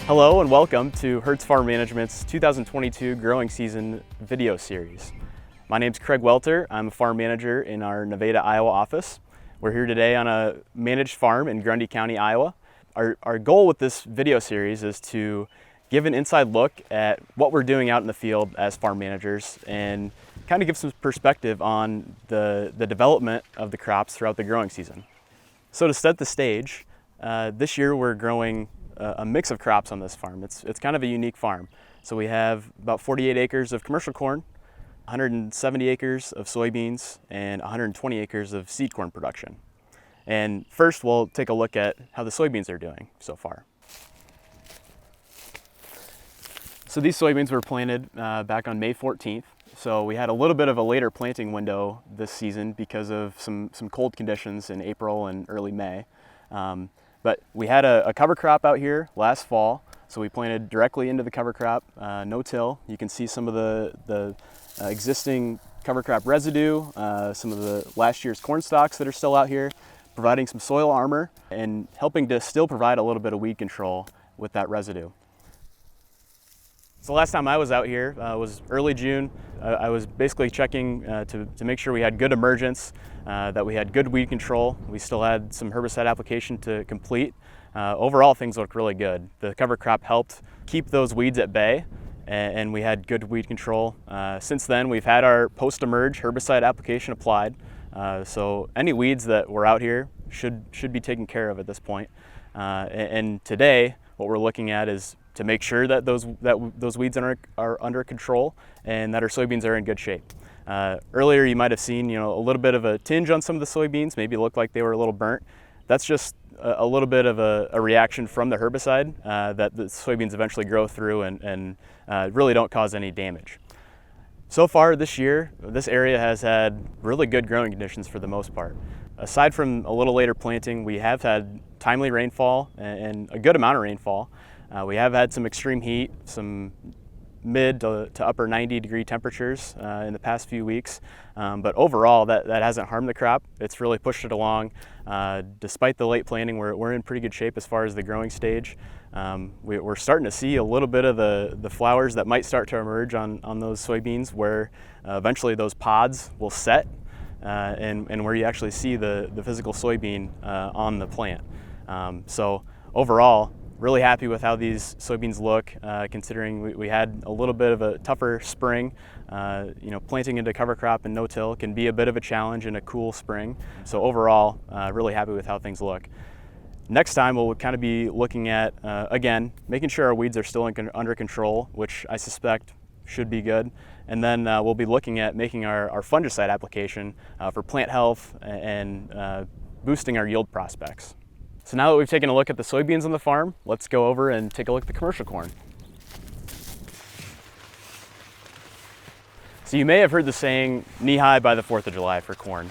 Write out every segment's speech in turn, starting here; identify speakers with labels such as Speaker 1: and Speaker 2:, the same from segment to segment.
Speaker 1: Hello and welcome to Hertz Farm Management's 2022 growing season video series. My name's Craig Welter. I'm a farm manager in our Nevada, Iowa office. We're here today on a managed farm in Grundy County, Iowa. Our goal with this video series is to give an inside look at what we're doing out in the field as farm managers and kind of give some perspective on the development of the crops throughout the growing season. So to set the stage, this year we're growing a mix of crops on this farm. It's kind of a unique farm. So we have about 48 acres of commercial corn, 170 acres of soybeans, and 120 acres of seed corn production. And first we'll take a look at how the soybeans are doing so far. So these soybeans were planted back on May 14th. So we had a little bit of a later planting window this season because of some cold conditions in April and early May. But we had a cover crop out here last fall, so we planted directly into the cover crop, no-till. You can see some of the existing cover crop residue, some of the last year's corn stalks that are still out here, providing some soil armor and helping to still provide a little bit of weed control with that residue. So last time I was out here was early June. I was basically checking to make sure we had good emergence, that we had good weed control. We still had some herbicide application to complete. Overall, things looked really good. The cover crop helped keep those weeds at bay, and we had good weed control. Since then, we've had our post-emerge herbicide application applied. So any weeds that were out here should be taken care of at this point. And today, what we're looking at is to make sure that those weeds are under control and that our soybeans are in good shape. Earlier you might have seen a little bit of a tinge on some of the soybeans, maybe looked like they were a little burnt. That's just a little bit of a reaction from the herbicide that the soybeans eventually grow through and really don't cause any damage. So far this year, this area has had really good growing conditions for the most part. Aside from a little later planting, we have had timely rainfall and a good amount of rainfall. We have had some extreme heat, some mid to upper 90-degree temperatures in the past few weeks, but overall that hasn't harmed the crop. It's really pushed it along. Despite the late planting, we're in pretty good shape as far as the growing stage. We're starting to see a little bit of the flowers that might start to emerge on those soybeans where eventually those pods will set and where you actually see the physical soybean on the plant. So overall, really happy with how these soybeans look, considering we had a little bit of a tougher spring. Planting into cover crop and no-till can be a bit of a challenge in a cool spring. So overall, really happy with how things look. Next time we'll kind of be looking at, again, making sure our weeds are still under control, which I suspect should be good. And then we'll be looking at making our fungicide application for plant health and boosting our yield prospects. So now that we've taken a look at the soybeans on the farm, let's go over and take a look at the commercial corn. So you may have heard the saying, knee-high by the 4th of July for corn.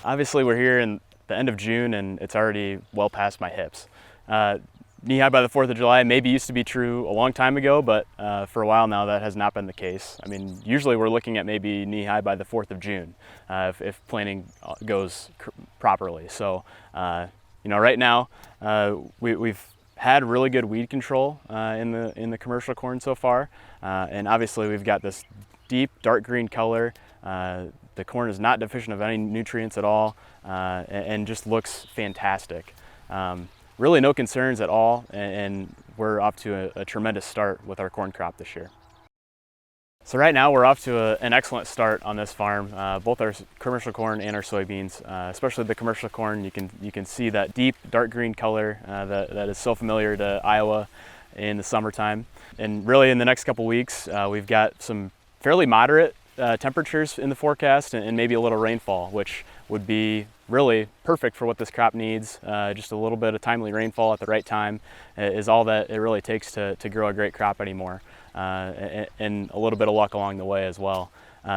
Speaker 1: Obviously we're here in the end of June and it's already well past my hips. Knee-high by the 4th of July maybe used to be true a long time ago, but for a while now that has not been the case. I mean, usually we're looking at maybe knee-high by the 4th of June if planting goes properly. So. Right now we've had really good weed control in the commercial corn so far, and obviously we've got this deep dark green color. The corn is not deficient of any nutrients at all, and just looks fantastic. Really no concerns at all, and we're off to a tremendous start with our corn crop this year. So right now we're off to an excellent start on this farm, both our commercial corn and our soybeans, especially the commercial corn. You can see that deep dark green color that is so familiar to Iowa in the summertime. And really in the next couple weeks, we've got some fairly moderate temperatures in the forecast and maybe a little rainfall, which would be really perfect for what this crop needs. Just a little bit of timely rainfall at the right time is all that it really takes to grow a great crop anymore. And a little bit of luck along the way as well.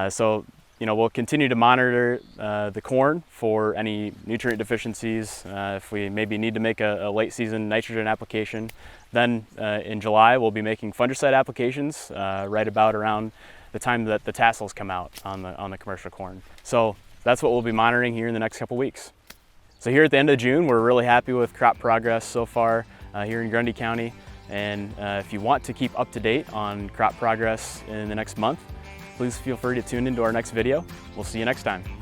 Speaker 1: So we'll continue to monitor the corn for any nutrient deficiencies. If we maybe need to make a late season nitrogen application, then in July we'll be making fungicide applications right about around the time that the tassels come out on the commercial corn. So that's what we'll be monitoring here in the next couple weeks. So here at the end of June, we're really happy with crop progress so far here in Grundy County. And if you want to keep up to date on crop progress in the next month, please feel free to tune into our next video. We'll see you next time.